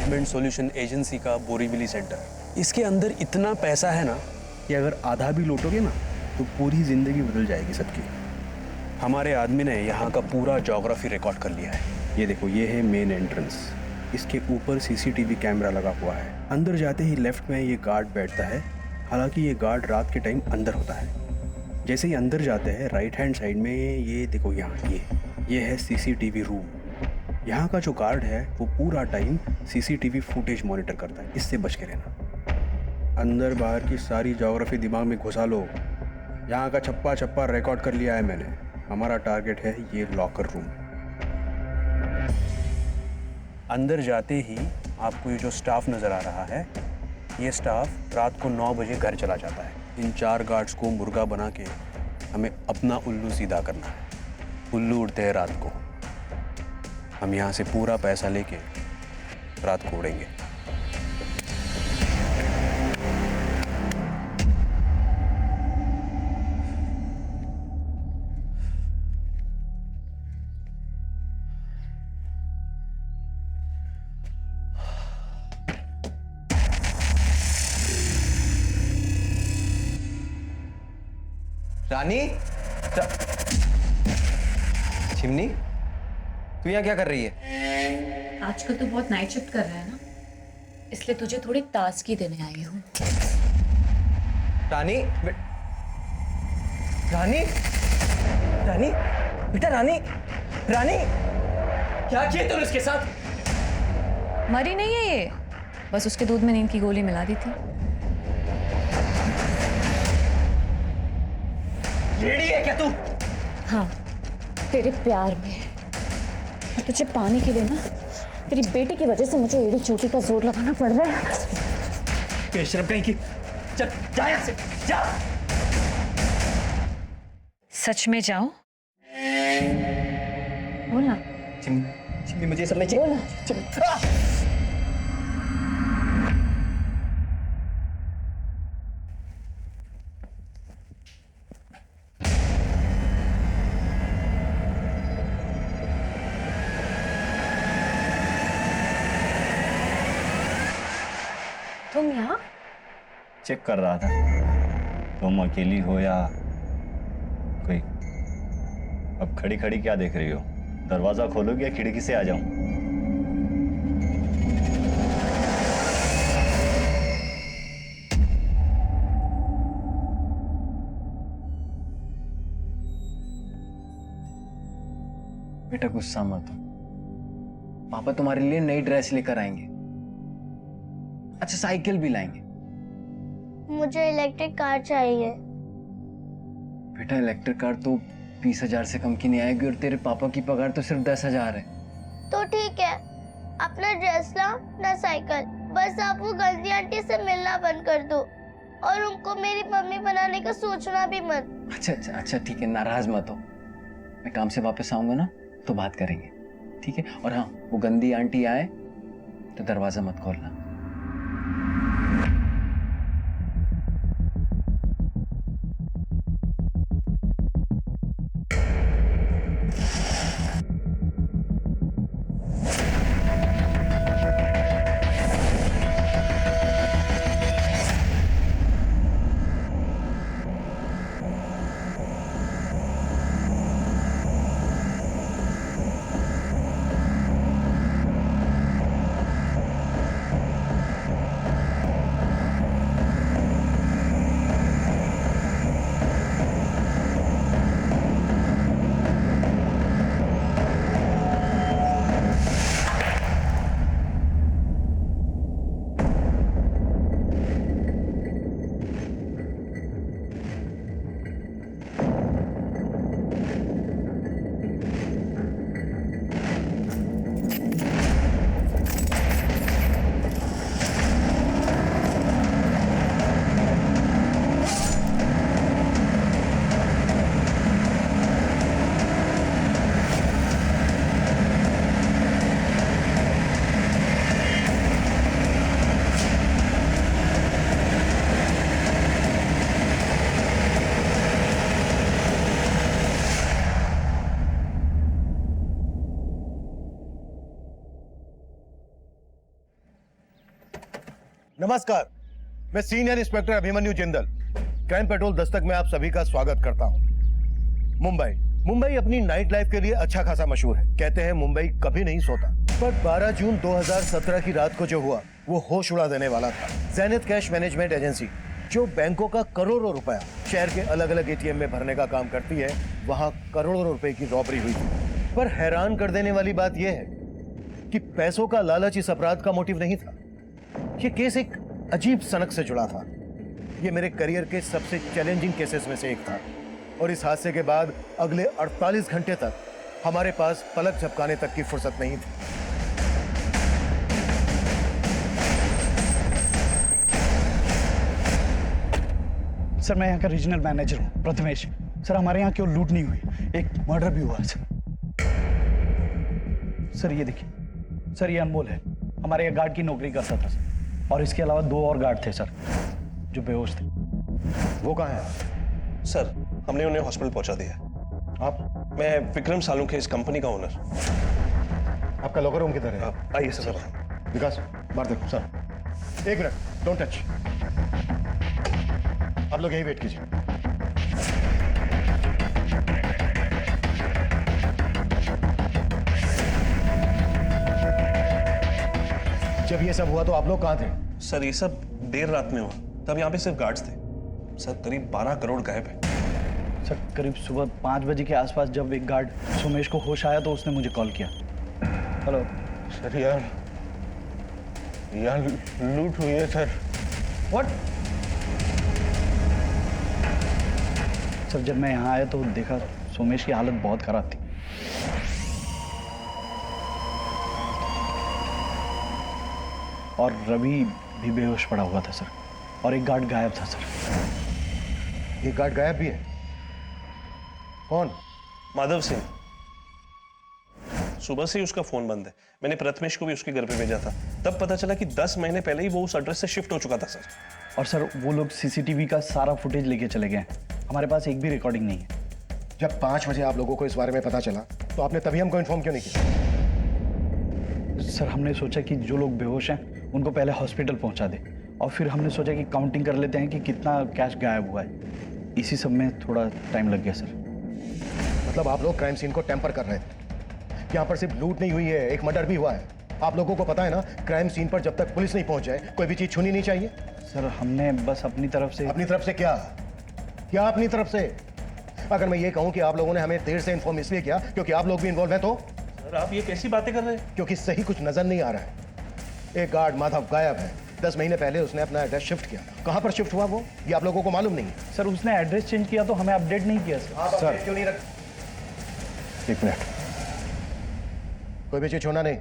Management solution agency का Borivali centre. इसके अंदर इतना पैसा है ना कि अगर आधा भी लूटोगे ना तो पूरी जिंदगी बदल जाएगी सबकी। हमारे आदमी ने यहाँ का पूरा ज्योग्राफी रिकॉर्ड कर लिया है। ये देखो, ये है मेन एंट्रेंस। इसके ऊपर सीसीटीवी कैमरा लगा हुआ है। अंदर जाते ही लेफ्ट में ये गार्ड बैठता है। हालांकि ये गार्ड रात के टाइम अंदर होता है। जैसे ही अंदर जाते हैं राइट हैंड साइड में ये देखो, यहाँ ये है सीसीटीवी रूम। यहाँ का जो गार्ड है वो पूरा टाइम सीसीटीवी फुटेज मॉनिटर करता है। इससे बच के रहना। अंदर बाहर की सारी ज्योग्राफी दिमाग में घुसा लो। यहाँ का छप्पा छप्पा रिकॉर्ड कर लिया है मैंने। हमारा टारगेट है ये लॉकर रूम। अंदर जाते ही आपको ये जो स्टाफ नजर आ रहा है, ये स्टाफ रात को 9 बजे घर चला जाता है। इन 4 गार्ड्स को मुर्गा बना के हमें अपना उल्लू सीधा करना है। उल्लू उड़ते हैं रात को। हम यहाँ से पूरा पैसा लेके रात को उड़ेंगे। रानी, चिमनी, तू यहाँ क्या कर रही है? आजकल तो बहुत नाइट शिफ्ट कर रहा है ना, इसलिए तुझे थोड़ी ताजगी देने आई हूँ। रानी, रानी, रानी, बेटा रानी, रानी, क्या किया तूने उसके साथ? मरी नहीं है ये, बस उसके दूध में नींद की गोली मिला दी थी। रेडी है क्या तू? हाँ, तेरे प्यार में। और तुझे पाने के लिए ना, तेरी बेटी की वजह से मुझे एड़ी चोटी का जोर लगाना पड़ रहा है। बेशरम कहीं की, चल जा यहाँ से, जा। सच में जाओ? बोलना। चिमनी मुझे सब नहीं चाहिए। बोलना। तुम यहाँ? चेक कर रहा था तुम अकेली हो या कोई। अब खड़ी खड़ी क्या देख रही हो? दरवाजा खोलोगे या खिड़की से आ जाऊं? बेटा गुस्सा मत हो, पापा तुम्हारे लिए नई ड्रेस लेकर आएंगे। अच्छा, साइकिल भी लाएंगे। मुझे इलेक्ट्रिक कार चाहिए। बेटा इलेक्ट्रिक कार तो 20,000 से कम की नहीं आएगी और तेरे पापा की पगार तो सिर्फ 10,000 है। तो ठीक है, अपना ड्रेस लाओ ना साइकिल। बस आप वो गंदी आंटी से मिलना बंद कर दो और उनको मेरी मम्मी बनाने का सोचना भी मत। अच्छा ठीक है, नाराज मत हो। मैं काम से वापस आऊंगा ना तो बात करेंगे, ठीक है? और हाँ, वो गंदी आंटी आए तो दरवाजा मत खोलना। नमस्कार, मैं senior inspector Abhimanyu Jindal, crime petrol Dastak में आप सभी का स्वागत करता हूं। मुंबई अपनी नाइट लाइफ के लिए अच्छा खासा मशहूर है। कहते हैं मुंबई कभी नहीं सोता, पर 12 जून 2017 की रात को जो हुआ वो होश उड़ा देने वाला था। ज़ेनिथ कैश मैनेजमेंट एजेंसी, जो बैंकों का करोड़ों रुपया शहर के अलग अलग एटीएम में भरने का काम करती है, वहां करोड़ों रुपए की रॉबरी हुई थी। पर हैरान कर देने वाली बात यह है कि पैसों का लालच इस अपराध का मोटिव नहीं था। ये केस एक अजीब सनक से जुड़ा था। ये मेरे करियर के सबसे चैलेंजिंग केसेस में से एक था, और इस हादसे के बाद अगले 48 घंटे तक हमारे पास पलक झपकाने तक की फुर्सत नहीं थी। सर, मैं यहाँ का रीजनल मैनेजर हूँ, प्रथमेश। सर, हमारे यहाँ क्यों लूट नहीं हुई, एक मर्डर भी हुआ सर। सर ये देखिए, सर ये अनमोल है, हमारे यहाँ गार्ड की नौकरी करता था सर, और इसके अलावा 2 और गार्ड थे सर जो बेहोश थे। वो कहाँ है? सर, हमने उन्हें हॉस्पिटल पहुंचा दिया। आप? मैं विक्रम सालुंखे, इस कंपनी का ओनर। आपका लॉकर रूम किधर है? आइए सर। विकास, बाहर देखो सर। 1 minute, don't touch. आप लोग यहीं वेट कीजिए। जब ये सब हुआ तो आप लोग कहाँ थे? सर, ये सब देर रात में हुआ, तब यहाँ पे सिर्फ गार्ड्स थे। सर, करीब 12 करोड़ गायब है। सर, करीब सुबह 5 बजे के आसपास जब एक गार्ड सोमेश को होश आया तो उसने मुझे कॉल किया। हेलो सर, यार लूट हुई है सर। व्हाट? सर, जब मैं यहाँ आया तो देखा सोमेश की हालत बहुत खराब थी। और रवि भी बेहोश पड़ा हुआ था सर, और एक गार्ड गायब था सर। ये गार्ड गायब भी है? कौन? माधव सिंह। सुबह से ही उसका फोन बंद है। मैंने प्रथमेश को भी उसके घर पे भेजा था, तब पता चला कि 10 महीने पहले ही वो उस एड्रेस से शिफ्ट हो चुका था सर। और सर, वो लोग सीसीटीवी का सारा फुटेज लेके चले गए हैं। हमारे पास एक भी रिकॉर्डिंग नहीं है। जब 5 बजे आप लोगों को इस बारे में पता चला तो आपने तभी हमको इन्फॉर्म क्यों नहीं किया? सर, हमने सोचा कि जो लोग बेहोश हैं उनको पहले हॉस्पिटल पहुंचा दे, और फिर हमने सोचा कि काउंटिंग कर लेते हैं कि कितना कैश गायब हुआ है। इसी सब में थोड़ा टाइम लग गया सर। मतलब आप लोग क्राइम सीन को टेम्पर कर रहे थे? यहाँ पर सिर्फ लूट नहीं हुई है, एक मर्डर भी हुआ है। आप लोगों को पता है ना, क्राइम सीन पर जब तक पुलिस नहीं पहुंच जाए कोई भी चीज छूनी नहीं चाहिए। सर, हमने बस अपनी तरफ से। अपनी तरफ से क्या? क्या अपनी तरफ से? अगर मैं ये कहूं कि आप लोगों ने हमें देर से इन्फॉर्म इसलिए किया क्योंकि आप लोग भी इन्वॉल्व हैं, तो? सर, आप ये कैसी बातें कर रहे हैं? क्योंकि सही कुछ नजर नहीं आ रहा है। एक गार्ड माधव गायब है। 10 महीने पहले उसने अपना एड्रेस शिफ्ट किया। कहां पर शिफ्ट हुआ वो, ये आप लोगों को मालूम नहीं है? सर, उसने एड्रेस चेंज किया तो हमें अपडेट नहीं किया सर। आप अपडेट क्यों नहीं रख? 1 मिनट, कोई भी चीज छूना नहीं।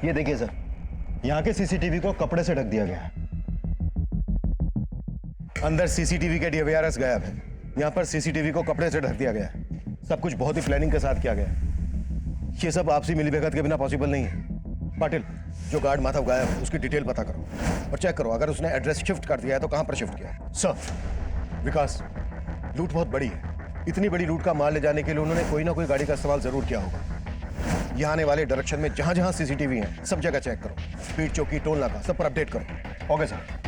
ये देखिए सर, यहाँ के सीसीटीवी को कपड़े से ढक दिया गया है। अंदर सीसीटीवी के DVRs गायब है। यहाँ पर सीसीटीवी को कपड़े से ढक दिया गया है। सब कुछ बहुत ही प्लानिंग के साथ किया गया है। ये सब आपसी मिलीभगत के बिना पॉसिबल नहीं है। पाटिल, जो गार्ड माधव गायब है उसकी डिटेल पता करो और चेक करो, अगर उसने एड्रेस शिफ्ट कर दिया है तो कहां पर शिफ्ट किया है। सर, विकास, लूट बहुत बड़ी है। इतनी बड़ी लूट का माल ले जाने के लिए उन्होंने कोई ना कोई गाड़ी का इस्तेमाल जरूर किया होगा। यहाँ आने वाले डायरेक्शन में जहां जहां सीसीटीवी है सब जगह चेक करो। स्पीड चौकी, टोल नाका, सब पर अपडेट करो। Okay sir.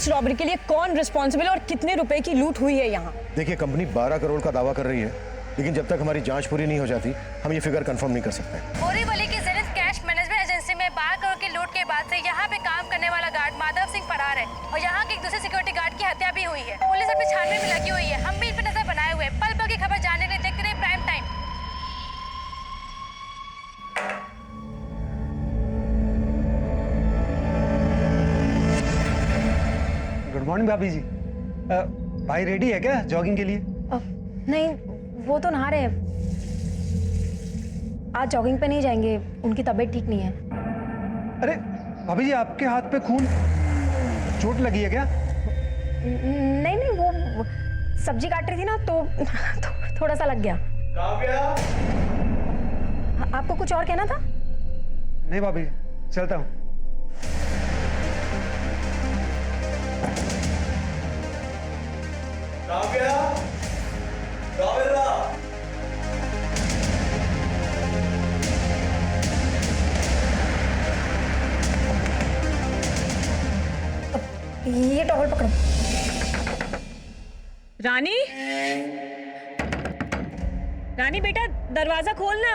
रॉबरी के लिए कौन रिस्पॉन्सिबल और कितने रुपए की लूट हुई है यहाँ? देखिए, कंपनी 12 करोड़ का दावा कर रही है, लेकिन जब तक हमारी जांच पूरी नहीं हो जाती हम ये फिगर कंफर्म नहीं कर सकते। बोरीवली की ज़ेनिथ कैश मैनेजमेंट एजेंसी में 12 करोड़ की लूट के बाद से यहाँ पे काम करने वाला गार्ड माधव सिंह फरार है, और यहाँ के एक दूसरे सिक्योरिटी गार्ड की हत्या भी हुई है। पुलिस अपनी छानबीन में लगी हुई है। हम भी इन पर नजर बनाए हुए हैं। पल पल की खबर जानने के लिए देखते रहिए प्राइम टाइम। गुड मॉर्निंग भाभी जी। भाई रेडी है क्या जॉगिंग के लिए? नहीं, वो तो नहा रहे हैं। आज जॉगिंग पे नहीं जाएंगे, उनकी तबीयत ठीक नहीं है। अरे भाभी जी, आपके हाथ पे खून, चोट लगी है क्या? नहीं नहीं, वो सब्जी काट रही थी ना तो थोड़ा सा लग गया। आपको कुछ और कहना था? नहीं भाभी, चलता हूँ। ये टॉवल पकड़ो। रानी, रानी बेटा दरवाजा खोलना।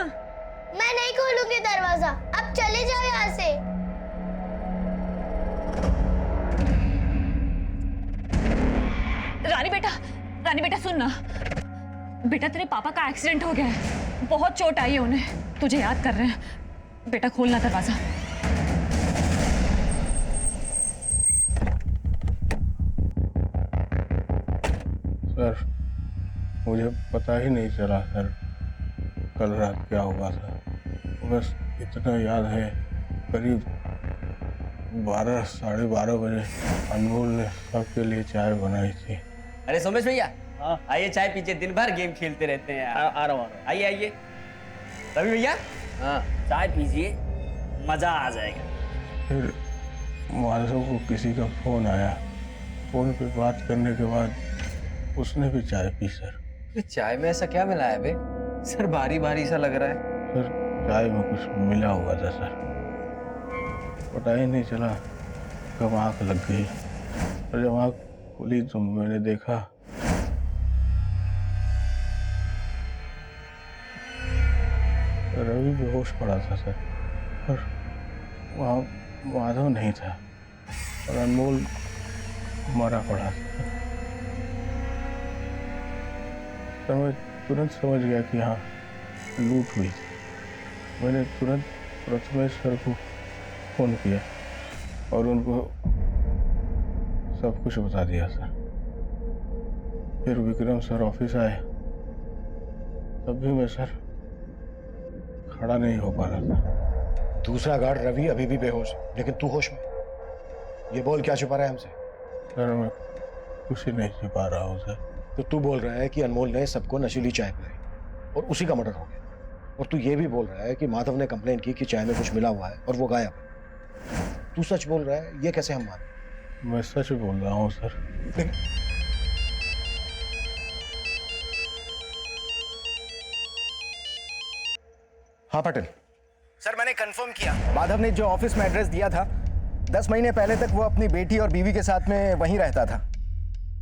मैं नहीं खोलूंगी दरवाजा, अब चले जाओ यहाँ से। रानी बेटा सुन ना, बेटा तेरे पापा का एक्सीडेंट हो गया है, बहुत चोट आई है उन्हें, तुझे याद कर रहे हैं। बेटा खोलना दरवाजा। सर, मुझे पता ही नहीं चला सर कल रात क्या हुआ था। बस इतना याद है, करीब 12 साढ़े 12 बजे अनमोल ने सबके लिए चाय बनाई थी। अरे सोमेश भैया, आइए चाय पीजिए, दिन भर गेम खेलते रहते हैं। आ रहा हूँ। आइए आइए। रवि भैया, हाँ चाय पीजिए, मजा आ जाएगा। फिर माधव को किसी का फोन आया, फोन पे बात करने के बाद उसने भी चाय पी सर। चाय में ऐसा क्या मिला है बे? सर भारी भारी सा लग रहा है। सर चाय में कुछ मिला हुआ था सर, पता ही नहीं चला कब आँख लग गई, और जब आँख खुली तो मैंने देखा रवि बेहोश पड़ा था सर, और वहाँ माधव नहीं था और अनमोल मरा पड़ा था। तो मैं तुरंत समझ गया कि हाँ लूट हुई थी। मैंने तुरंत प्रथमेश सर को फोन किया और उनको सब कुछ बता दिया सर। फिर विक्रम सर ऑफिस आए, तब भी मैं सर खड़ा नहीं हो पा रहा था। दूसरा गार्ड रवि अभी भी बेहोश है, लेकिन तू होश में। ये बोल क्या छुपा रहा है हमसे? सर मैं कुछ ही नहीं छुपा रहा हूँ सर। तो तू बोल रहा है कि अनमोल ने सबको नशीली चाय पिलाई और उसी का मर्डर हो गया, और तू ये भी बोल रहा है कि माधव ने कंप्लेंट की कि चाय में कुछ मिला हुआ है और वो गायब है। तू सच बोल रहा है, ये कैसे हम माने? मैं सच बोल रहा हूँ सर। हाँ पटेल सर, मैंने कंफर्म किया, माधव ने जो ऑफिस में एड्रेस दिया था 10 महीने पहले तक वो अपनी बेटी और बीवी के साथ में वहीं रहता था,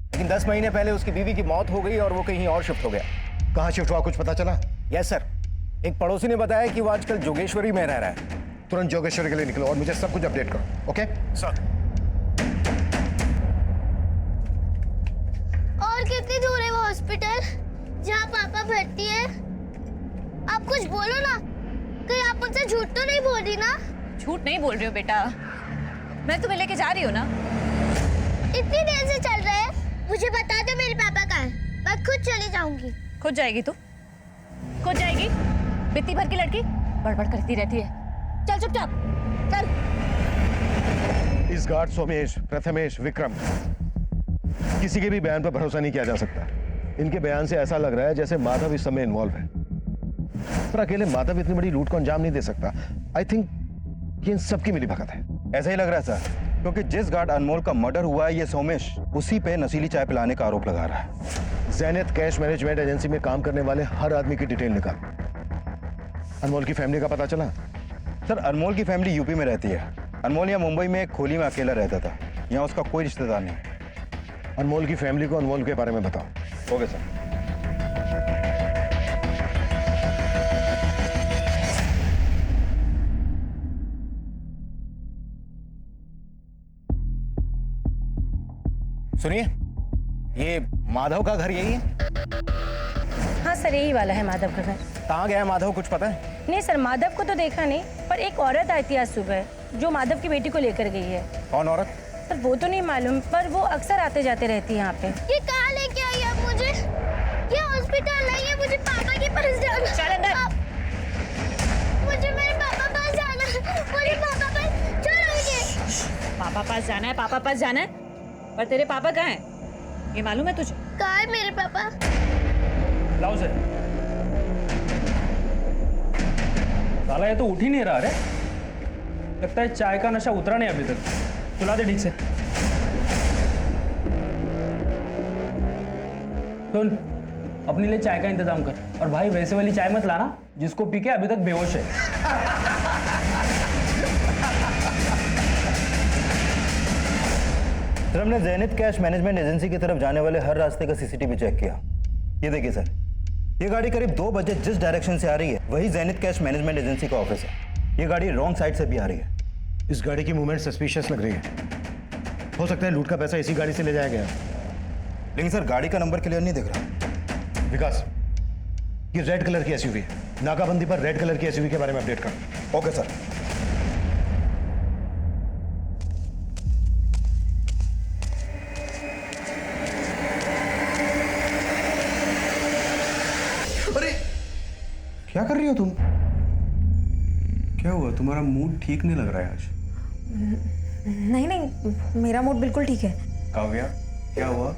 लेकिन 10 महीने पहले उसकी बीवी की मौत हो गई और वो कहीं और शिफ्ट हो गया। कहाँ शिफ्ट हुआ, कुछ पता चला? यस सर, एक पड़ोसी ने बताया कि वो आजकल जोगेश्वरी में रह रहा है। तुरंत जोगेश्वरी के लिए निकलो और मुझे सब कुछ अपडेट करो। Okay sir. और कितनी दूर है वो हॉस्पिटल जहाँ पापा भर्ती है? आप कुछ बोलो ना, कहीं आप मुझसे झूठ तो नहीं बोल रही ना? झूठ नहीं बोल रही हो बेटा, मैं तुम्हें लेके जा रही हूँ ना। इतनी देर से चल रहा है, मुझे बता दो मेरे पापा कहाँ है, मैं खुद चली जाऊंगी। खुद जाएगी तू? खुद जाएगी? बित्ती भर की लड़की बड़बड़ करती रहती है। चल चुपचाप चल। इस गार्ड सोमेश, प्रथमेश, विक्रम, किसी के भी बयान पर भरोसा नहीं किया जा सकता। इनके बयान से ऐसा लग रहा है जैसे माधव इस समय इन्वॉल्व है, पर अकेले माधव इतनी बड़ी लूट को अंजाम नहीं दे सकता। आई थिंक ये इन सबकी मिली भगत है। ऐसा ही लग रहा है सर, क्योंकि जिस गार्ड अनमोल का मर्डर हुआ है ये सोमेश उसी पे नशीली चाय पिलाने का आरोप लगा रहा है। ज़ैनत कैश मैनेजमेंट एजेंसी में काम करने वाले हर आदमी की डिटेल निकाल। अनमोल की फैमिली का पता चला? सर अनमोल की फैमिली यूपी में रहती है। अनमोल यहाँ मुंबई में एक खोली में अकेला रहता था, यहाँ उसका कोई रिश्तेदार नहीं। अनमोल की फैमिली को अनमोल के बारे में बताओ। Okay sir. सुनिए, ये माधव का घर यही है? हाँ सर, यही वाला है माधव का घर। कहाँ गया है माधव, कुछ पता है? नहीं सर, माधव को तो देखा नहीं, पर एक औरत आई थी आज सुबह जो माधव की बेटी को लेकर गई है। कौन औरत? सर वो तो नहीं मालूम, पर वो अक्सर आते जाते रहती है यहाँ पे। ये कहाँ लेके आई आप मुझे? ये हॉस्पिटल नहीं है, मुझे पापा के पास जाना। चल अंदर। पास जाना है, पापा पास जाना है, पर तेरे पापा कहाँ हैं? ये मालूम है तुझे? कहाँ है मेरे पापा? लाओ से। साला ये तो उठ ही नहीं रहा रे। लगता है चाय का नशा उतरा नहीं अभी तक। सुला दे ठीक से। सुन, अपने लिए चाय का इंतजाम कर, और भाई वैसे वाली चाय मत लाना जिसको पी के अभी तक बेहोश है। सर, हमने ज़ेनिथ कैश मैनेजमेंट एजेंसी की तरफ जाने वाले हर रास्ते का सीसीटीवी चेक किया। ये देखिए सर, ये गाड़ी करीब 2 बजे जिस डायरेक्शन से आ रही है वही ज़ेनिथ कैश मैनेजमेंट एजेंसी का ऑफिस है। ये गाड़ी रॉन्ग साइड से भी आ रही है। इस गाड़ी की मूवमेंट सस्पिशियस लग रही है। हो सकता है लूट का पैसा इसी गाड़ी से ले जाया गया। लेकिन सर, गाड़ी का नंबर क्लियर नहीं दिख रहा। विकास, ये रेड कलर की एसयूवी है। नाकाबंदी पर रेड कलर की एसयूवी के बारे में अपडेट कर। Okay sir. अरे क्या कर रही हो तुम? क्या हुआ? तुम्हारा मूड ठीक नहीं लग रहा है आज। नहीं नहीं, मेरा मूड बिल्कुल ठीक है। काव्या, क्या हुआ?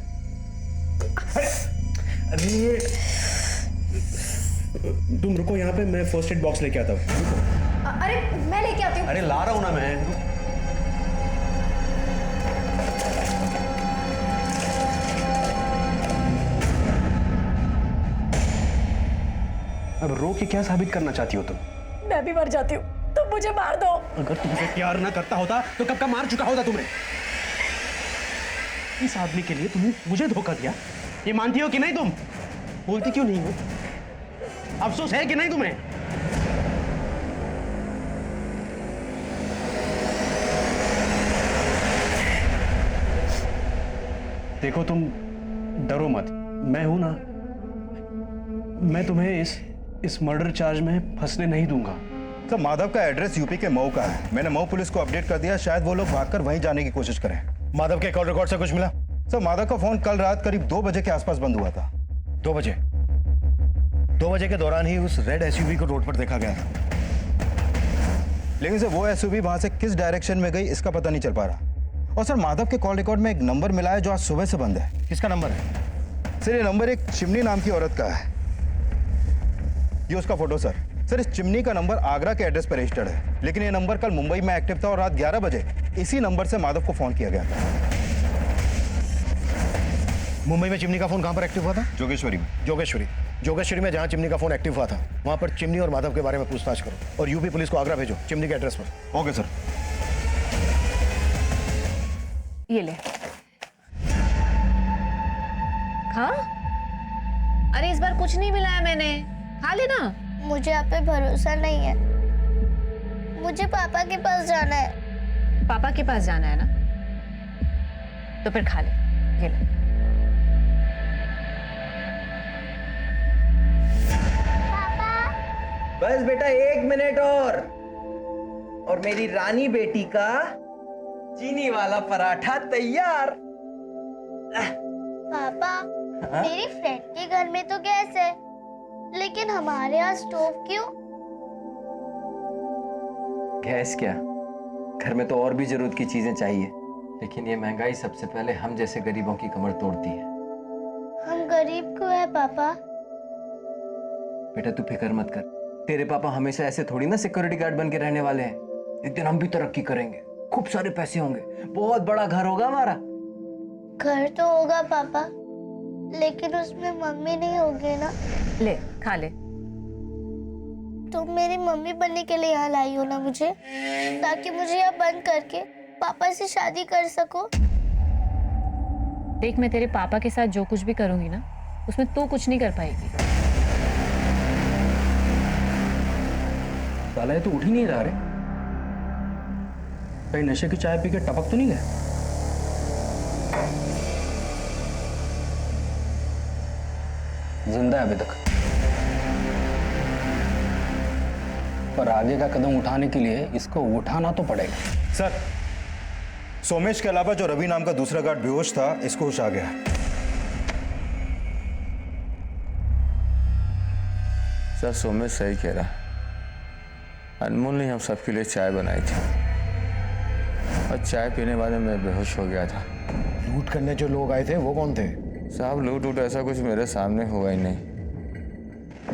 अरे तुम रुको यहाँ पे, मैं फर्स्ट एड बॉक्स लेके आता हूँ। अरे मैं लेके आती हूँ। अरे ला रहा हूँ ना मैं। अब रो के क्या साबित करना चाहती हो तुम? मैं भी मर जाती हूँ, तुम मुझे मार दो। अगर तुमसे प्यार ना करता होता तो कब का मार चुका होता तुम्हें। इस आदमी के लिए तुमने मुझे धोखा दिया, ये मानती हो कि नहीं? तुम बोलती क्यों नहीं हो? अफसोस है कि नहीं तुम्हें? देखो तुम डरो मत, मैं हूं ना। मैं तुम्हें इस मर्डर चार्ज में फंसने नहीं दूंगा। सर, माधव का एड्रेस यूपी के मऊ का है। मैंने मऊ पुलिस को अपडेट कर दिया, शायद वो लोग भागकर वहीं जाने की कोशिश करें। माधव के कॉल रिकॉर्ड से कुछ मिला? सर, माधव का फोन कल रात करीब 2 बजे के आसपास बंद हुआ था। 2 बजे? 2 बजे के दौरान ही उस रेड एसयूवी को रोड पर देखा गया था। लेकिन सर, वो एसयूवी वहां से किस डायरेक्शन में गई इसका पता नहीं चल पा रहा। और सर, माधव के कॉल रिकॉर्ड में एक नंबर मिला है जो आज सुबह से बंद है। किसका नंबर है? सर, ये नंबर एक चिमनी नाम की औरत का है। ये उसका फोटो सर। सर, इस चिमनी का नंबर आगरा के एड्रेस पर रजिस्टर्ड है, लेकिन ये नंबर कल मुंबई में एक्टिव था और रात 11 बजे इसी नंबर से माधव को फोन किया गया था। मुंबई में चिमनी का फोन कहां पर एक्टिव हुआ था? जोगेश्वरी में। जोगेश्वरी में जहां चिमनी का फोन एक्टिव हुआ था वहां पर चिमनी और माधव के बारे में पूछताछ करो और यूपी पुलिस को आगरा भेजो, चिमनी के एड्रेस पर। Okay sir. ये ले। हाँ? अरे इस बार कुछ नहीं मिला है मैंने, खा लेना। मुझे आप पे भरोसा नहीं है, मुझे पापा के पास जाना है। पापा के पास जाना है ना, तो फिर खा ले। ये ले। बस बेटा 1 मिनट और मेरी रानी बेटी का चीनी वाला पराठा तैयार। पापा, मेरी फ्रेंड के घर में तो गैस है, लेकिन हमारे यहाँ स्टोव क्यों? गैस क्या, घर में तो और भी जरूरत की चीजें चाहिए, लेकिन ये महंगाई सबसे पहले हम जैसे गरीबों की कमर तोड़ती है। हम गरीब क्यों है पापा? बेटा तू फिक्र मत कर, तेरे पापा हमेशा ऐसे थोड़ी ना सिक्योरिटी गार्ड बन के रहने वाले हैं। एक दिन हम भी तरक्की करेंगे, खूब सारे पैसे होंगे, बहुत बड़ा घर होगा हमारा। घर तो होगा पापा, लेकिन उसमें मम्मी नहीं होगी ना। ले खा ले। तुम मेरी मम्मी बनने के लिए यहाँ लाई हो ना मुझे, ताकि मुझे यहाँ बंद करके पापा से शादी कर सको। देख, मैं तेरे पापा के साथ जो कुछ भी करूंगी ना, उसमें तू कुछ नहीं कर पाएगी। साला ये तो उठ ही नहीं रहा रे। कहीं नशे की चाय पी के टपक तो नहीं गया? जिंदा है अभी तक, पर आगे का कदम उठाने के लिए इसको उठाना तो पड़ेगा। सर, सोमेश के अलावा जो रवि नाम का दूसरा गार्ड बेहोश था, इसको होश आ गया। सर, सोमेश सही कह रहा। अनमोल ने हम सबके लिए चाय बनाई थी। और चाय पीने वाले मैं बेहोश हो गया था। लूट करने जो लोग आए थे वो कौन थे? साहब लूट उट ऐसा कुछ मेरे सामने हुआ ही नहीं।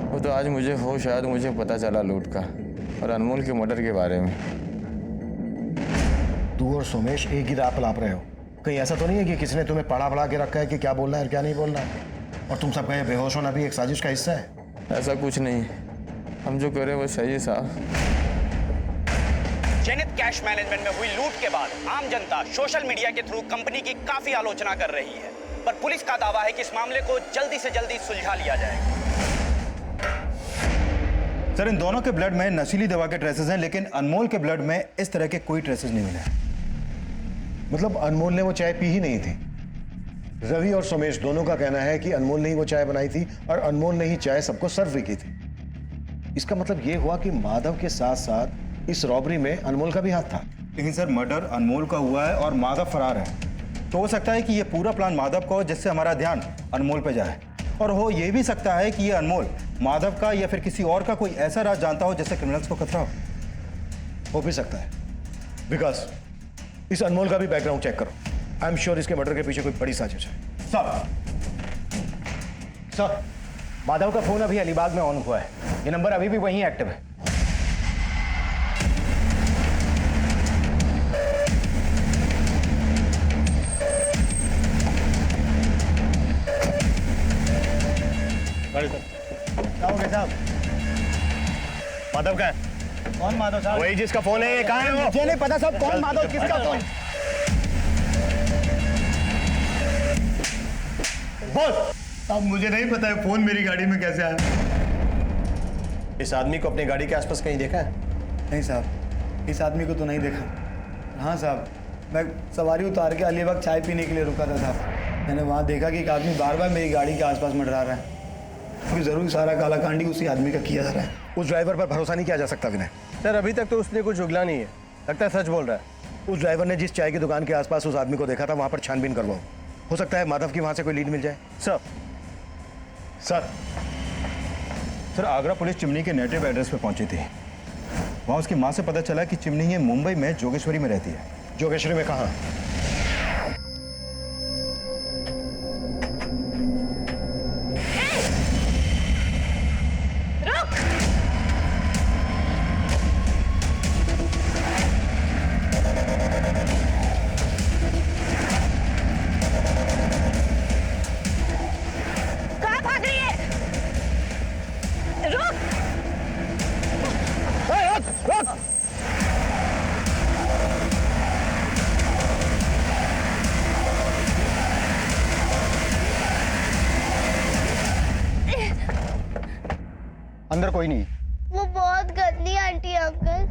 वो तो आज मुझे हो, शायद मुझे पता चला लूट का और अनमोल के मर्डर के बारे में। तू और सोमेश एक ही राह लाप रहे हो। कहीं ऐसा तो नहीं है कि किसी ने तुम्हें पढ़ा के रखा है कि क्या बोलना है और क्या नहीं बोलना है, और तुम सबका ये बेहोश होना भी एक साजिश का हिस्सा है? ऐसा कुछ नहीं, हम जो करें वो सही है साहब। जेनिथ कैश मैनेजमेंट में हुई लूट के बाद आम जनता सोशल मीडिया के थ्रू कंपनी की काफी आलोचना कर रही है, पर पुलिस का दावा है कि इस मामले को जल्दी से जल्दी सुलझा लिया जाएगा। सर, इन दोनों के ब्लड में नशीली दवा के ट्रेसेस हैं, लेकिन अनमोल के ब्लड में इस तरह के कोई ट्रेसेस नहीं मिले। मतलब अनमोल ने वो चाय पी ही नहीं थी? रवि और सोमेश दोनों का कहना है कि अनमोल ने ही वो चाय बनाई थी और अनमोल ने ही चाय सबको सर्व भी की थी। इसका मतलब ये हुआ कि माधव के साथ साथ इस रॉबरी में अनमोल का भी हाथ था। लेकिन सर, मर्डर अनमोल का हुआ है और माधव फरार है, तो हो सकता है कि ये पूरा प्लान माधव का हो जिससे हमारा ध्यान अनमोल पे जाए, और हो ये भी सकता है कि ये अनमोल माधव का या फिर किसी और का कोई ऐसा राज जानता हो जिससे क्रिमिनल्स को खतरा हो भी सकता है। विकास, इस अनमोल का भी बैकग्राउंड चेक करो। आई एम श्योर इसके मर्डर के पीछे कोई बड़ी साजिश है। सर, माधव का फोन अभी अलीबाग में ऑन हुआ है। ये नंबर अभी भी वहीं एक्टिव है। क्या हो गया साहब? माधव का है? कौन माधव साहब? वही जिसका फोन है। कहाँ है वो? मुझे नहीं पता साहब कौन माधव, किसका फोन? बोल। अब मुझे नहीं पता है फोन मेरी गाड़ी में कैसे आया। इस आदमी को अपनी गाड़ी के आसपास कहीं देखा है? नहीं साहब, इस आदमी को तो नहीं देखा। हाँ साहब, मैं सवारी उतार के अलीबाग चाय पीने के लिए रुका था साहब। मैंने वहाँ देखा कि एक आदमी बार बार मेरी गाड़ी के आसपास मंडरा रहा है, क्योंकि जरूर सारा कालाकांडी उसी आदमी का किया जा रहा है। उस ड्राइवर पर भरोसा नहीं किया जा सकता विनय। सर, अभी तक तो उसने कुछ उगला नहीं है, लगता है सच बोल रहा है। उस ड्राइवर ने जिस चाय की दुकान के आसपास उस आदमी को देखा था वहां पर छानबीन करवाओ। हो सकता है माधव की वहां से कोई लीड मिल जाए। सर, आगरा पुलिस चिमनी के नेटिव एड्रेस पे पहुंची थी। वहां उसकी मां से पता चला कि चिमनी ये मुंबई में जोगेश्वरी में रहती है। जोगेश्वरी में कहाँ? अंदर कोई नहीं। वो बहुत गंदी आंटी अंकल,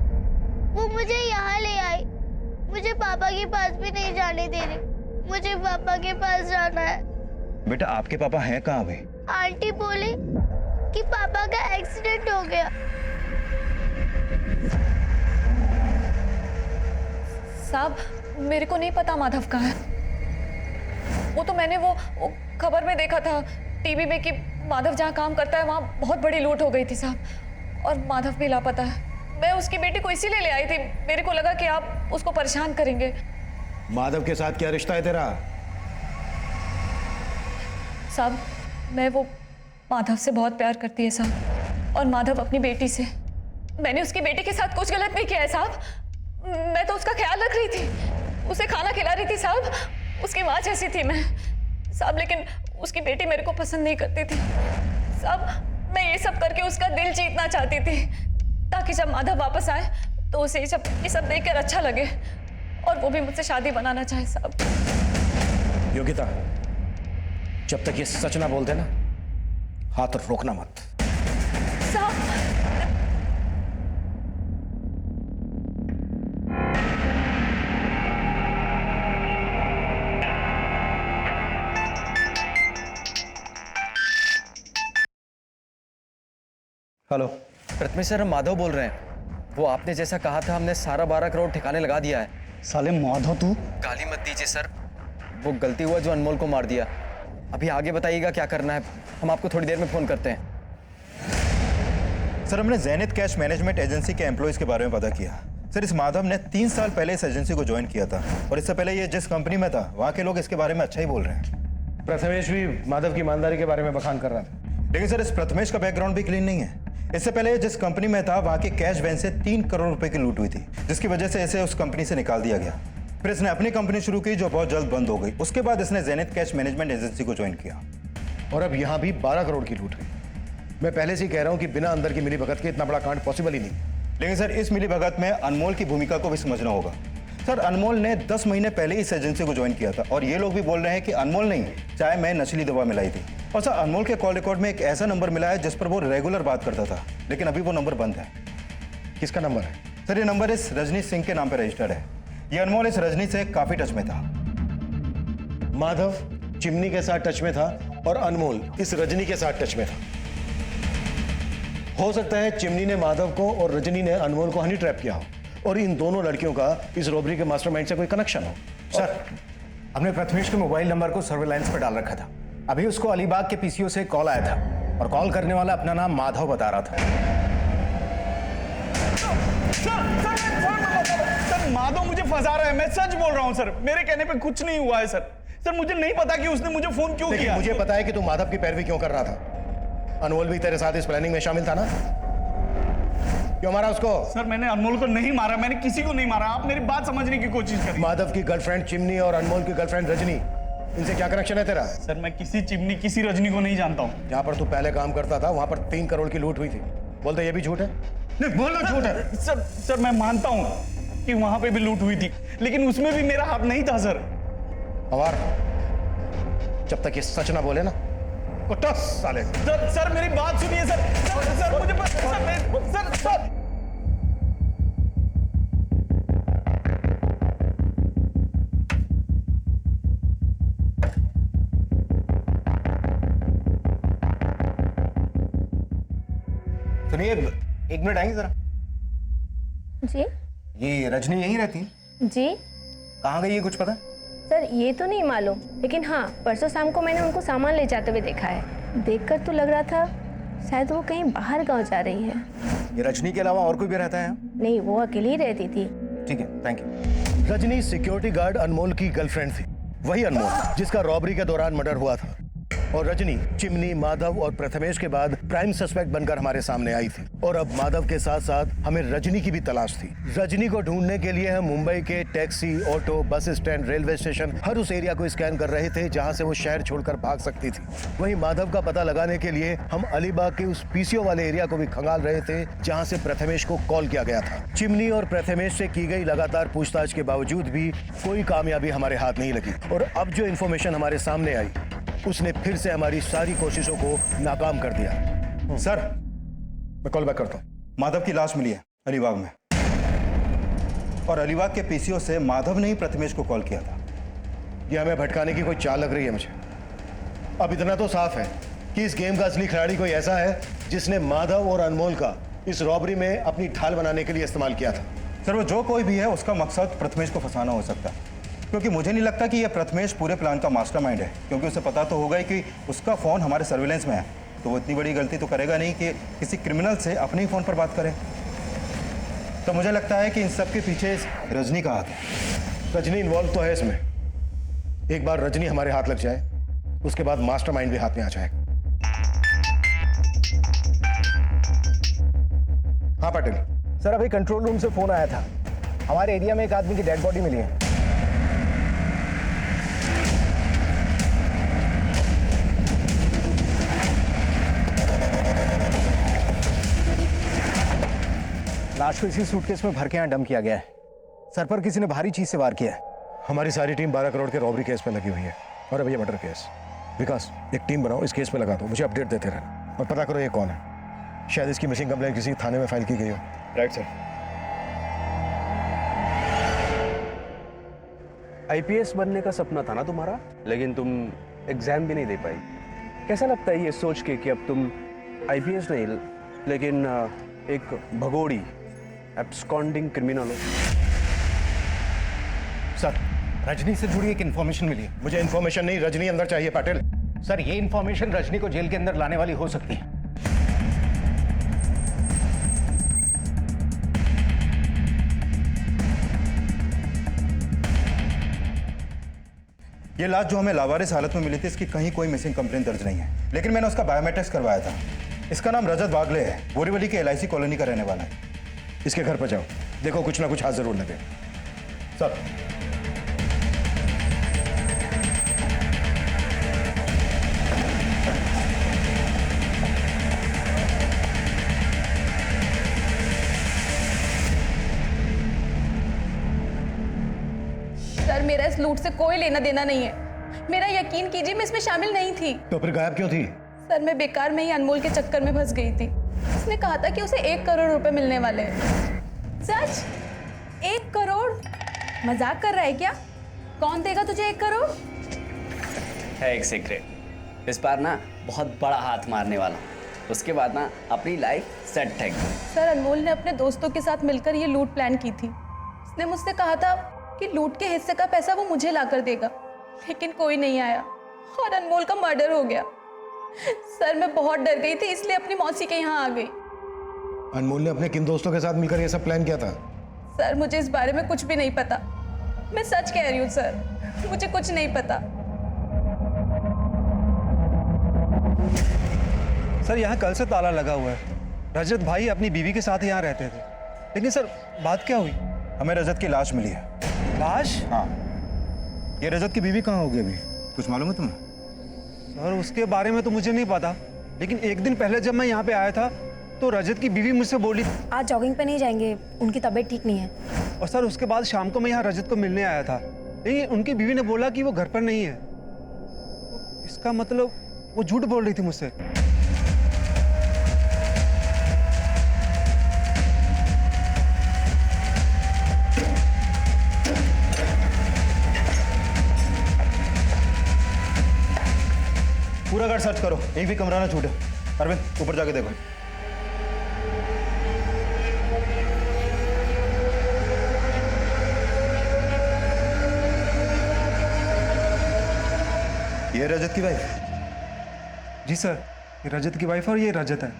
वो मुझे यहाँ ले आई। मुझे पापा के पास भी नहीं जाने दे रही। मुझे पापा के पास जाना है। बेटा, आपके पापा हैं कहाँ अभी? आंटी बोली कि पापा का एक्सीडेंट हो गया। साहब, मेरे को नहीं पता माधव कहाँ है। वो तो मैंने वो खबर में देखा था टीवी में कि माधव जहाँ काम करता है वहाँ बहुत बड़ी लूट हो गई थी साहब, और माधव भी लापता है। मैं उसकी बेटी को इसीलिए ले आई थी, मेरे को लगा कि आप उसको परेशान करेंगे। माधव के साथ क्या रिश्ता है तेरा? साहब, मैं वो माधव से बहुत प्यार करती है साहब, और माधव अपनी बेटी से। मैंने उसकी बेटी के साथ कुछ गलत नहीं किया है साहब। मैं तो उसका ख्याल रख रही थी, उसे खाना खिला रही थी साहब। उसकी माँ जैसी थी मैं साहब, लेकिन उसकी बेटी मेरे को पसंद नहीं करती थी साहब। मैं ये सब करके उसका दिल जीतना चाहती थी, ताकि जब माधव वापस आए तो उसे ये सब देखकर अच्छा लगे, और वो भी मुझसे शादी बनाना चाहे साहब। योगिता, जब तक ये सच ना बोलते ना, हाथ रोकना मत। साहब, हेलो प्रथमेश सर, हम माधव बोल रहे हैं। वो आपने जैसा कहा था, हमने सारा 12 करोड़ ठिकाने लगा दिया है। साले माधव, तू गाली मत दीजिए सर, वो गलती हुआ जो अनमोल को मार दिया। अभी आगे बताइएगा क्या करना है, हम आपको थोड़ी देर में फोन करते हैं। सर, हमने जेनिथ कैश मैनेजमेंट एजेंसी के एम्प्लॉयज के बारे में पता किया। सर, इस माधव ने 3 साल पहले इस एजेंसी को ज्वाइन किया था और इससे पहले ये जिस कंपनी में था वहाँ के लोग इसके बारे में अच्छा ही बोल रहे हैं। प्रथमेश भी माधव की ईमानदारी के बारे में बखान कर रहा था। लेकिन सर, इस प्रथमेश का बैकग्राउंड भी क्लीन नहीं है। इससे पहले जिस कंपनी में था वहाँ के कैश वैन से 3 करोड़ रुपए की लूट हुई थी, जिसकी वजह से इसे उस कंपनी से निकाल दिया गया। फिर इसने अपनी कंपनी शुरू की जो बहुत जल्द बंद हो गई। उसके बाद इसने जेनिथ कैश मैनेजमेंट एजेंसी को ज्वाइन किया और अब यहाँ भी 12 करोड़ की लूट हुई। मैं पहले से ही कह रहा हूँ कि बिना अंदर की मिलीभगत के इतना बड़ा कांड पॉसिबल ही नहीं। लेकिन सर, इस मिलीभगत में अनमोल की भूमिका को भी समझना होगा। सर, अनमोल ने 10 महीने पहले इस एजेंसी को ज्वाइन किया था और ये लोग भी बोल रहे हैं कि अनमोल नहीं, चाय में नशीली दवा मिलाई थी। और सर, अनमोल के कॉल रिकॉर्ड में एक ऐसा नंबर मिला है जिस पर वो रेगुलर बात करता था, लेकिन अभी वो नंबर बंद है। किसका नंबर है? सर, ये नंबर इस रजनी सिंह के नाम पर रजिस्टर्ड है। ये अनमोल इस रजनी से काफी टच में था। माधव चिमनी के साथ टच में था और अनमोल इस रजनी के साथ टच में था। हो सकता है चिमनी ने माधव को और रजनी ने अनमोल को हनी ट्रैप किया हो और इन दोनों लड़कियों का इस रॉबरी के मास्टरमाइंड से कोई कनेक्शन हो। सर, हमने प्रथमेश के मोबाइल नंबर को सर्वेलांस पर डाल रखा था। अभी उसको अलीबाग के पीसीओ से कॉल आया था और कॉल करने वाला अपना नाम माधव बता रहा था। सर, माधव मुझे फंसा रहा है। मैं सच बोल रहा हूँ सर, मेरे कहने पे कुछ नहीं हुआ है सर। सर, मुझे नहीं पता कि उसने मुझे फोन क्यों किया। मुझे पता है कि तू माधव की पैरवी क्यों कर रहा था। अनमोल भी तेरे साथ इस प्लानिंग में शामिल था ना? क्यों मारा उसको? सर, मैंने अनमोल को नहीं मारा, मैंने किसी को नहीं मारा। आप मेरी बात समझने की कोशिश करिए। माधव की गर्लफ्रेंड चिमनी और अनमोल की गर्लफ्रेंड रजनी, इनसे क्या कनेक्शन है तेरा? सर, मैं किसी चिमनी किसी रजनी को नहीं जानता हूँ। जहाँ पर तू पहले काम करता था वहां पर 3 करोड़ की लूट हुई थी। बोलते ये भी झूठ है? नहीं, बोलना झूठ है। सर, मैं मानता हूँ कि वहां पे भी लूट हुई थी, लेकिन उसमें भी मेरा हाथ नहीं था सर। अवार, जब तक ये सच ना बोले ना कुत्ता साले। सर, मेरी बात सुनिए सर। सर, मुझे सर। सुनिए, 1 मिनट आएंगे जरा। जी ये रजनी यहीं रहती है? जी। कहाँ गई है कुछ पता? सर, ये तो नहीं मालूम, लेकिन हाँ, परसों शाम को मैंने उनको सामान ले जाते हुए देखा है। देखकर तो लग रहा था शायद वो कहीं बाहर गांव जा रही है। ये रजनी के अलावा और कोई भी रहता है? नहीं, वो अकेली ही रहती थी। ठीक है, thank you. Rajni security guard Anmol की गर्लफ्रेंड थी। वही अनमोल जिसका रॉबरी के दौरान मर्डर हुआ था। और रजनी चिमनी, माधव और प्रथमेश के बाद प्राइम सस्पेक्ट बनकर हमारे सामने आई थी। और अब माधव के साथ साथ हमें रजनी की भी तलाश थी। रजनी को ढूंढने के लिए हम मुंबई के taxi, auto, bus stand, railway station, हर उस एरिया को स्कैन कर रहे थे जहां से वो शहर छोड़कर भाग सकती थी। वहीं माधव का पता लगाने के लिए हम अलीबाग के उस पीसीओ वाले एरिया को भी खंगाल रहे थे जहां से प्रथमेश को कॉल किया गया था। चिमनी और प्रथमेश से की गई लगातार पूछताछ के बावजूद भी कोई कामयाबी हमारे हाथ नहीं लगी। और अब जो इन्फॉर्मेशन हमारे सामने आई उसने फिर से हमारी सारी कोशिशों को नाकाम कर दिया। सर, मैं कॉल बैक करता हूँ। माधव की लाश मिली है अलीबाग में और अलीबाग के पीसीओ से माधव ने ही प्रथमेश को कॉल किया था। ये हमें भटकाने की कोई चाल लग रही है मुझे। अब इतना तो साफ है कि इस गेम का असली खिलाड़ी कोई ऐसा है जिसने माधव और अनमोल का इस रॉबरी में अपनी ढाल बनाने के लिए इस्तेमाल किया था। सर, वो जो कोई भी है उसका मकसद प्रथमेश को फंसाना हो सकता है, क्योंकि मुझे नहीं लगता कि यह प्रथमेश पूरे प्लान का मास्टरमाइंड है, क्योंकि उसे पता तो होगा ही कि उसका फ़ोन हमारे सर्विलेंस में है, तो वो इतनी बड़ी गलती तो करेगा नहीं कि किसी क्रिमिनल से अपने ही फ़ोन पर बात करे। तो मुझे लगता है कि इन सब के पीछे रजनी का हाथ है। रजनी इन्वॉल्व तो है इसमें। एक बार रजनी हमारे हाथ लग जाए उसके बाद मास्टरमाइंड भी हाथ में आ जाएगा। हाँ पाटिल सर, अभी कंट्रोल रूम से फोन आया था। हमारे एरिया में एक आदमी की डेड बॉडी मिली है। लाश को इसी सूटकेस में भर के यहाँ डंप किया गया है। सर पर किसी ने भारी चीज से वार किया है। हमारी सारी टीम 12 करोड़ के रॉबरी केस पे लगी हुई है और अब ये मर्डर केस। विकास, एक टीम बनाओ, इस केस पे लगा दो, मुझे अपडेट देते रहना और पता करो ये कौन है। शायद इसकी मिसिंग कंप्लेंट किसी थाने में फाइल की गई हो। Right sir. आईपीएस बनने का सपना था ना तुम्हारा, लेकिन तुम एग्जाम भी नहीं दे पाई। कैसा लगता है ये सोच के कि अब तुम आईपीएस नहीं लेकिन एक भगोड़ी एब्सकॉन्डिंग क्रिमिनल हो? सर, रजनी से जुड़ी एक इन्फॉर्मेशन मिली है। मुझे इन्फॉर्मेशन नहीं, रजनी अंदर चाहिए पाटिल। सर, ये इन्फॉर्मेशन रजनी को जेल के अंदर लाने वाली हो सकती है। ये लाश जो हमें लावारिस हालत में मिली थी, इसकी कहीं कोई मिसिंग कंप्लेन दर्ज नहीं है, लेकिन मैंने उसका बायोमेट्रिक्स करवाया था। इसका नाम रजत वागले है, बोरीवली के LIC कॉलोनी का रहने वाला है। इसके घर पर जाओ, देखो कुछ ना कुछ हाथ जरूर लगे। सर सर मेरा इस लूट से कोई लेना देना नहीं है। मेरा यकीन कीजिए मैं इसमें शामिल नहीं थी। तो फिर गायब क्यों थी? सर मैं बेकार में ही अनमोल के चक्कर में फंस गई थी। उसने कहा था कि उसे 1 करोड़ रुपए मिलने वाले हैं। सच? 1 करोड़? मजाक कर रहा है क्या? कौन देगा तुझे 1 करोड़? है एक सीक्रेट, इस बार ना बहुत बड़ा हाथ मारने वाला हूं। उसके बाद ना अपनी लाइफ सेट है। सर अनमोल ने अपने दोस्तों के साथ मिलकर ये लूट प्लान की थी। उसने मुझसे कहा था कि लूट के हिस्से का पैसा वो मुझे लाकर देगा, लेकिन कोई नहीं आया और अनमोल का मर्डर हो गया। सर मैं बहुत डर गई थी, इसलिए अपनी मौसी के यहाँ आ गई। अनमोल ने अपने किन दोस्तों के साथ मिलकर ये सब प्लान किया था? सर मुझे इस बारे में कुछ भी नहीं पता। मैं सच कह रही हूँ सर, मुझे कुछ नहीं पता। सर यहाँ कल से ताला लगा हुआ है। रजत भाई अपनी बीवी के साथ यहाँ रहते थे, लेकिन सर बात क्या हुई? हमें रजत की लाश मिली है। लाश? हाँ। ये रजत की बीवी कहाँ होगी अभी, कुछ मालूम है तुम्हें? सर उसके बारे में तो मुझे नहीं पता, लेकिन एक दिन पहले जब मैं यहाँ पे आया था तो रजत की बीवी मुझसे बोली आज जॉगिंग पे नहीं जाएंगे, उनकी तबीयत ठीक नहीं है। और सर उसके बाद शाम को मैं यहाँ रजत को मिलने आया था, लेकिन उनकी बीवी ने बोला कि वो घर पर नहीं है। इसका मतलब वो झूठ बोल रही थी मुझसे। पूरा घर सर्च करो, एक भी कमरा ना छूटे। अरविंद ऊपर जाके देखो। ये रजत की वाइफ? जी सर, ये रजत की वाइफ और ये रजत है।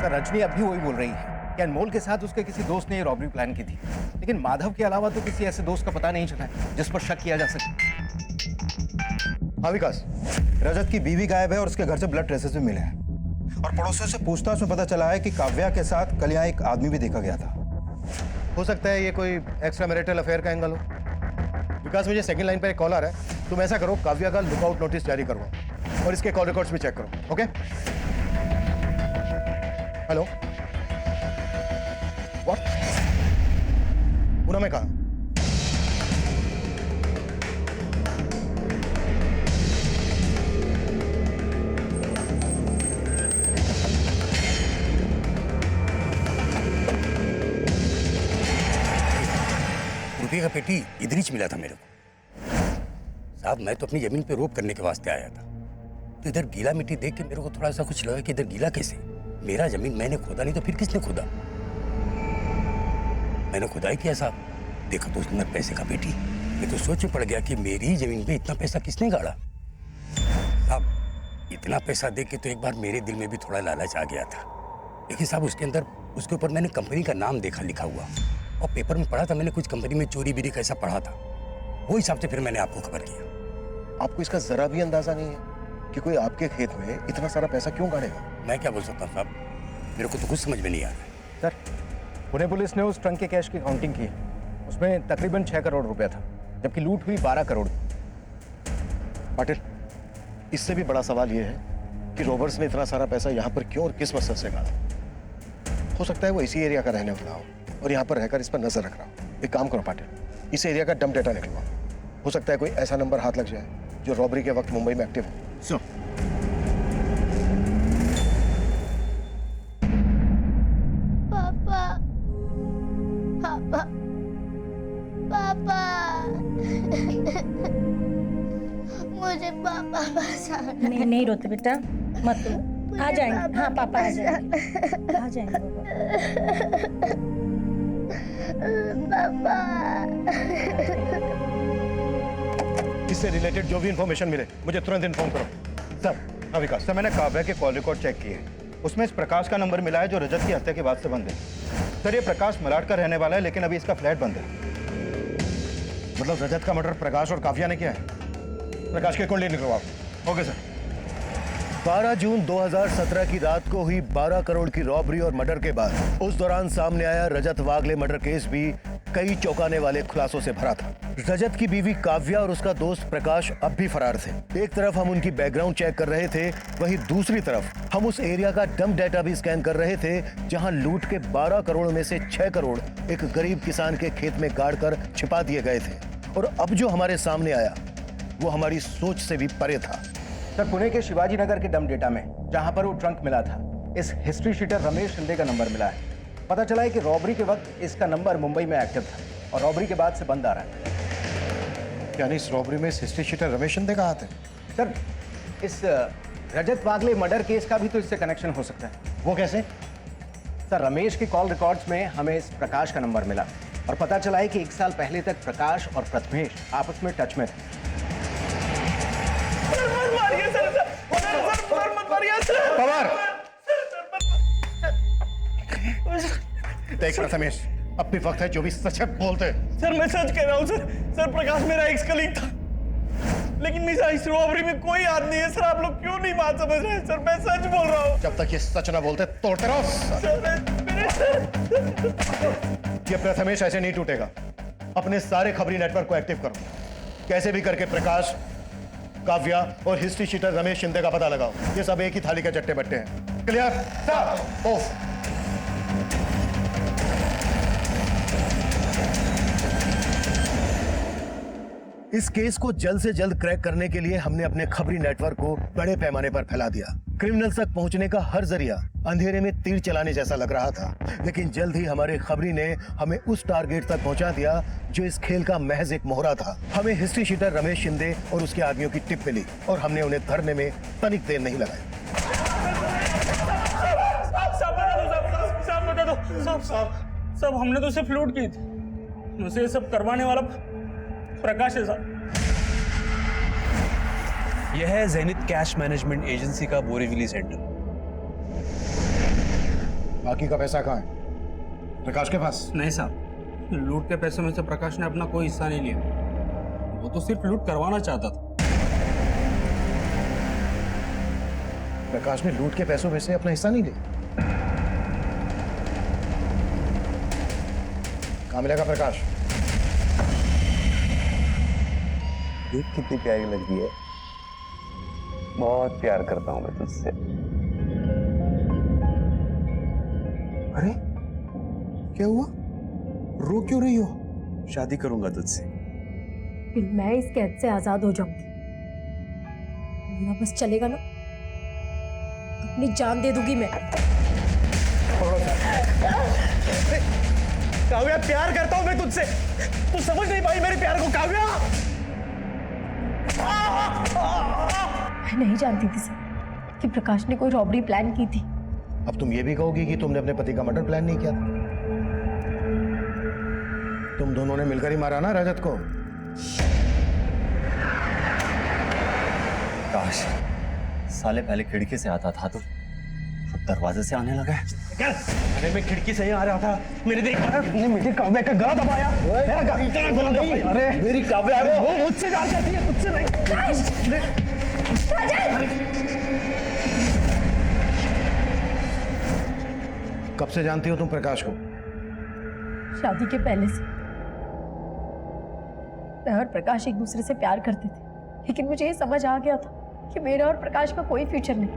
सर रजनी अब भी वही बोल रही है कि अनमोल के साथ उसके किसी दोस्त ने ये रॉबरी प्लान की थी, लेकिन माधव के अलावा तो किसी ऐसे दोस्त का पता नहीं चला है जिस पर शक किया जा सके। हाँ विकास, रजत की बीवी गायब है और उसके घर से ब्लड ट्रेसेस भी मिले हैं, और पड़ोसियों से पूछताछ में पता चला है कि काव्या के साथ कल यहाँ एक आदमी भी देखा गया था। हो सकता है ये कोई एक्स्ट्रा मैरिटल अफेयर का एंगल हो। विकास मुझे सेकंड लाइन पर एक कॉल आ रहा है, तुम ऐसा करो काव्या का लुकआउट नोटिस जारी करवाओ और इसके कॉल रिकॉर्ड्स भी चेक करो। ओके? Hello, what? पूनम में कहा? रुपये का पेटी इधर ही मिला था मेरे को। साहब मैं तो अपनी जमीन पे रोप करने के वास्ते आया था, तो इधर गीला मिट्टी देख के मेरे को थोड़ा सा कुछ लगा कि इधर गीला कैसे? मेरा जमीन मैंने खोदा नहीं तो फिर किसने खोदा? मैंने खुदाई किया साहब, देखा तो उसके अंदर पैसे का पेटी। मैं तो सोच में पड़ गया कि मेरी जमीन पे इतना पैसा किसने गाड़ा। साहब इतना पैसा देख के तो एक बार मेरे दिल में भी थोड़ा लालच आ गया था, लेकिन साहब उसके अंदर उसके ऊपर मैंने कंपनी का नाम देखा लिखा हुआ, और पेपर में पढ़ा था मैंने कुछ कंपनी में चोरी बीरी कैसा पढ़ा था, वो हिसाब से फिर मैंने आपको खबर किया। आपको इसका जरा भी अंदाजा नहीं है कि कोई आपके खेत में इतना सारा पैसा क्यों गाड़ेगा? मैं क्या बोल सकता हूँ साहब, मेरे को तो कुछ समझ में नहीं आ रहा। सर पुणे पुलिस ने उस ट्रंक के कैश की काउंटिंग की, उसमें तकरीबन 6 करोड़ रुपया था, जबकि लूट हुई 12 करोड़। पाटिल, इससे भी बड़ा सवाल यह है कि रॉबर्स ने इतना सारा पैसा यहाँ पर क्यों और किस मकसद से गाड़ा। हो सकता है वो इसी एरिया का रहने वाला हो और यहाँ पर रहकर इस पर नजर रख रहा हो। एक काम करो पाटिल, इस एरिया का डंप डेटा निकलवाओ, हो सकता है कोई ऐसा नंबर हाथ लग जाए जो रॉबरी के वक्त मुंबई में एक्टिव हो। पापा, पापा, पापा, मुझे पापा बचाना। नहीं नहीं रोते बेटा, मत रो, आ जाएंगे। हाँ पापा आ जाएंगे, आ जाएंगे पापा। इससे रिलेटेड जो भी इंफॉर्मेशन मिले मुझे तुरंत इन्फॉर्म करो। सर, हाँ विकास सर, मैंने काव्या के कॉल रिकॉर्ड चेक किए, उसमें इस प्रकाश का नंबर मिला है जो रजत की हत्या के बाद से बंद है। सर ये प्रकाश मलाड का रहने वाला है, लेकिन अभी इसका फ्लैट बंद है। मतलब रजत का मर्डर प्रकाश और काव्या ने किया है? प्रकाश के कुंडली निकलवाओ। Okay sir. 12 जून 2017 की रात को हुई 12 करोड़ की रॉबरी और मर्डर के बाद उस दौरान सामने आया रजत वागले मर्डर केस भी कई चौंकाने वाले खुलासों से भरा था। रजत की बीवी काव्या और उसका दोस्त प्रकाश अब भी फरार थे। एक तरफ हम उनकी बैकग्राउंड चेक कर रहे थे, वहीं दूसरी तरफ हम उस एरिया का डंप डाटा भी स्कैन कर रहे थे जहां लूट के 12 करोड़ में से 6 करोड़ एक गरीब किसान के खेत में गाड़ कर छिपा दिए गए थे। और अब जो हमारे सामने आया वो हमारी सोच से भी परे था। सर, पुणे के शिवाजी नगर के डंप डेटा में जहां पर वो ट्रंक मिला था, इस हिस्ट्री शीटर रमेश शिंदे का नंबर मिला है। पता चला है कि रॉबरी के वक्त इसका नंबर मुंबई में एक्टिव था और रॉबरी के बाद से बंद आ रहा है। यानी इस रॉबरी में हिस्ट्री शीटर रमेश शिंदे का हाथ है? सर, इस रजत वागले मर्डर केस का भी तो इससे कनेक्शन हो सकता है। वो कैसे? सर, रमेश के कॉल रिकॉर्ड्स में हमें इस प्रकाश का नंबर मिला और पता चला है कि 1 साल पहले तक प्रकाश और प्रथमेश आपस में टच में थे। देख प्रथमेश, अब भी वक्त है जो भी सच है बोलते। सर मैं सच कह रहा हूँ सर। सर प्रकाश मेरा एक्स कलीग था, लेकिन मेरा इस रॉबरी में कोई हाथ नहीं है। सर आप लोग क्यों नहीं बात समझ रहे हैं? सर मैं सच बोल रहा हूँ। जब तक ये सच ना बोलते तोड़ते रहो। ये प्रथमेश ऐसे नहीं टूटेगा। अपने सारे खबरी नेटवर्क को एक्टिव करो। कैसे भी करके प्रकाश, काव्या और हिस्ट्री शीटर रमेश शिंदे का पता लगाओ। ये सब एक ही थाली के चट्टे बट्टे हैं। क्लियर? ऑफ। इस केस को जल्द से जल्द क्रैक करने के लिए हमने अपने खबरी नेटवर्क को बड़े पैमाने पर फैला दिया। क्रिमिनल्स तक पहुंचने का हर जरिया अंधेरे में तीर चलाने जैसा लग रहा था, लेकिन जल्द ही हमारे खबरी ने हमें उस टारगेट तक पहुंचा दिया जो इस खेल का महज एक मोहरा था। हमें हिस्ट्री शीटर रमेश शिंदे और उसके आदमियों की टिप मिली और हमने उन्हें धरने में तनिक देर नहीं लगाई। सब हमने तो सिर्फ लूट की थी, मुझे ये सब करवाने वाला प्रकाश है साहब। यह है ज़ेनिथ कैश मैनेजमेंट एजेंसी का बोरीवली सेंटर। बाकी का पैसा कहाँ है? प्रकाश के पास? नहीं साहब, लूट के पैसों में से प्रकाश ने अपना कोई हिस्सा नहीं लिया। वो तो सिर्फ लूट करवाना चाहता था। प्रकाश ने लूट के पैसों में से अपना हिस्सा नहीं लिया? कहाँ मिलेगा प्रकाश? देख कितनी प्यारी लड़की है। बहुत प्यार करता हूं मैं तुझसे। अरे क्या हुआ? रो क्यों रही हो? शादी करूंगा तुझसे। फिर मैं इस कैद से आजाद हो जाऊंगी। मेरा बस चलेगा ना, अपनी जान दे दूंगी मैं। काव्या, प्यार करता हूं मैं तुझसे। तू समझ नहीं पाई मेरे प्यार को काव्या। मैं नहीं जानती थी सर कि प्रकाश ने कोई रॉबरी प्लान की थी। अब तुम ये भी कहोगी कि तुमने अपने पति का मर्डर प्लान नहीं किया था? तुम दोनों ने मिलकर ही मारा ना रजत को? काश साले पहले खिड़की से आता था तो दरवाजे से आने लगा है। अरे मैं खिड़की से ही आ रहा था, मैंने देखा मुझे काव्या का गला दबाया। मेरा गला नहीं, अरे मेरी काव्या वो मुझसे प्यार करती है, मुझसे नहीं। कब से जानती हो तुम प्रकाश को? शादी के पहले से मैं और प्रकाश एक दूसरे से प्यार करते थे, लेकिन मुझे ये समझ आ गया था कि मेरा और प्रकाश का कोई फ्यूचर नहीं,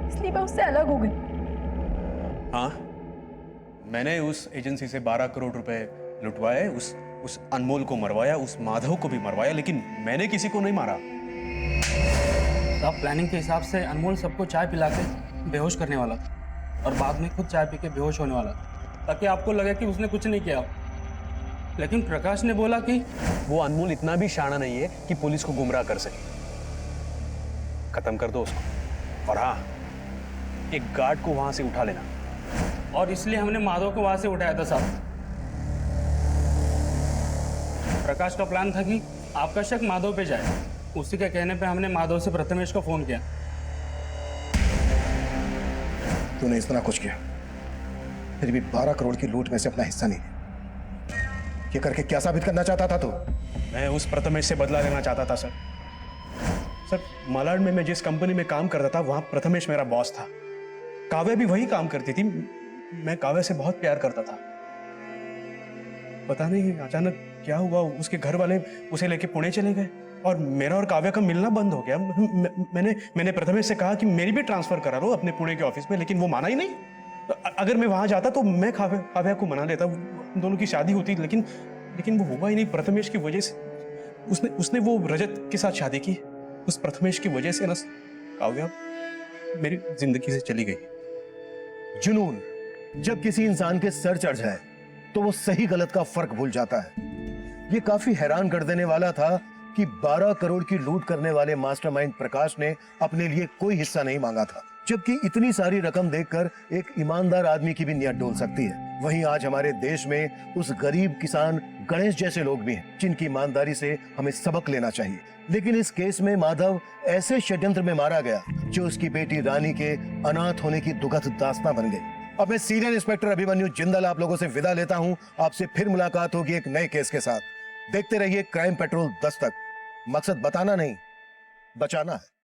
इसलिए मैं उससे अलग हो गई। हाँ, मैंने उस एजेंसी से 12 करोड़ रुपए लुटवाए, उस अनमोल को मरवाया, उस माधव को भी मरवाया, लेकिन मैंने किसी को नहीं मारा। आप प्लानिंग के हिसाब से अनमोल सबको चाय पिला के बेहोश करने वाला था और बाद में खुद चाय पी के बेहोश होने वाला था, ताकि आपको लगे कि उसने कुछ नहीं किया। लेकिन प्रकाश ने बोला कि वो अनमोल इतना भी शाना नहीं है कि पुलिस को गुमराह कर सके। खत्म कर दो उसको। और हाँ, एक गार्ड को वहां से उठा लेना। और इसलिए हमने माधव को वहां से उठाया था साहब। प्रकाश का प्लान था कि आपका शक माधव पे जाए। उसी के कहने पे हमने माधव से प्रथमेश को फोन किया। तूने इतना कुछ किया, फिर भी 12 करोड़ की लूट में से अपना हिस्सा नहीं लिया। ये करके क्या साबित करना चाहता था तू? मैं उस प्रथमेश से बदला लेना चाहता था सर। सर, मालाड में मैं जिस कंपनी में काम करता था वहां प्रथमेश मेरा बॉस था। काव्या भी वही काम करती थी। मैं काव्या से बहुत प्यार करता था। पता नहीं अचानक क्या हुआ, उसके घर वाले उसे लेके पुणे चले गए और मेरा और काव्या का मिलना बंद हो गया। मैंने प्रथमेश से कहा कि मेरी भी ट्रांसफर करा लो अपने पुणे के ऑफिस में, लेकिन वो माना ही नहीं। अगर मैं वहां जाता तो मैं काव्या को मना लेता, दोनों की शादी होती, लेकिन वो हुआ ही नहीं। प्रथमेश की वजह से उसने वो रजत के साथ शादी की। उस प्रथमेश की वजह से ना काव्या मेरी जिंदगी से चली गई। जुनून जब किसी इंसान के सर चढ़ जाए तो वो सही गलत का फर्क भूल जाता है। ये काफी हैरान कर देने वाला था कि 12 करोड़ की लूट करने वाले मास्टरमाइंड प्रकाश ने अपने लिए कोई हिस्सा नहीं मांगा था, जबकि इतनी सारी रकम देखकर एक ईमानदार आदमी की भी नीयत डोल सकती है। वहीं आज हमारे देश में उस गरीब किसान गणेश जैसे लोग भी हैं जिनकी ईमानदारी से हमें सबक लेना चाहिए। लेकिन इस केस में माधव ऐसे षड्यंत्र में मारा गया जो उसकी बेटी रानी के अनाथ होने की दुखद दास्तां बन गई। अब मैं सीनियर इंस्पेक्टर अभिमन्यु जिंदल आप लोगों से विदा लेता हूं। आपसे फिर मुलाकात होगी एक नए केस के साथ। देखते रहिए क्राइम पेट्रोल दस्तक। मकसद बताना नहीं, बचाना है।